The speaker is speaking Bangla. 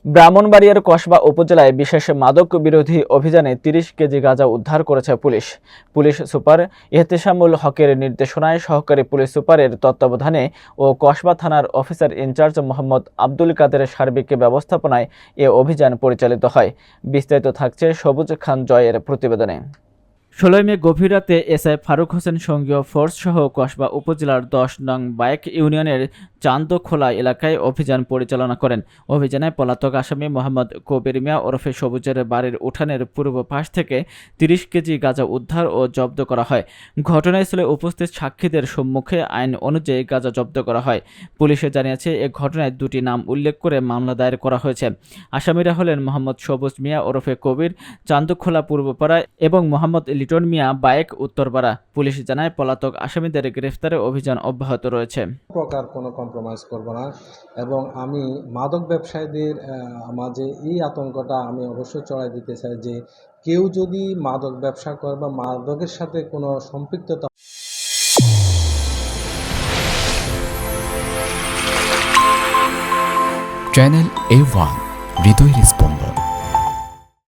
ব্রাহ্মণবাড়িয়ার কসবা উপজেলায় বিশেষ মাদক বিরোধী অভিযানে ৩০ কেজি গাঁজা উদ্ধার করেছে পুলিশ। পুলিশ সুপার ইহতেশামুল হকের নির্দেশনায় সহকারী পুলিশ সুপারের তত্ত্বাবধানে ও কসবা থানার অফিসার ইনচার্জ মোহাম্মদ আব্দুল কাদেরের সার্বিক ব্যবস্থাপনায় এ অভিযান পরিচালিত হয়। বিস্তারিত থাকছে সবুজ খান জয়ের প্রতিবেদনে। ১৬ মে গভীর রাতে এসআই ফারুক হোসেন সঙ্গীয় ফোর্স সহ কসবা উপজেলার ১০ নং বাইক ইউনিয়নের চান্দখোলা এলাকায় অভিযান পরিচালনা করেন। অভিযানে পলাতক আসামি মোহাম্মদ কবির মিয়া ওরফে সবুজের বাড়ির উঠানের পূর্ব পাশ থেকে ৩০ কেজি গাঁজা উদ্ধার ও জব্দ করা হয়। ঘটনাস্থলে উপস্থিত সাক্ষীদের সম্মুখে আইন অনুযায়ী গাঁজা জব্দ করা হয়। পুলিশে জানিয়েছে এ ঘটনায় দুটি নাম উল্লেখ করে মামলা দায়ের করা হয়েছে। আসামিরা হলেন মোহাম্মদ সবুজ মিয়া ওরফে কবির, চান্দখোলা পূর্বপাড়া এবং মোহাম্মদ লিটন মিয়া, বাইক, উত্তরপাড়া। পুলিশ জানায় পলাতক আসামিদের গ্রেফতারে অভিযান অব্যাহত রয়েছে। প্রকার কোনো কম্প্রোমাইজ করব না এবং আমি মাদক ব্যবসায়ীদের মাঝে এই আতঙ্কটা আমি অবশ্যই ছড়াই দিতে চাই যে কেউ যদি মাদক ব্যবসা করে বা মাদকের সাথে কোনো সম্পৃক্ততা চ্যানেল A1 হৃদয়ের স্পন্দন।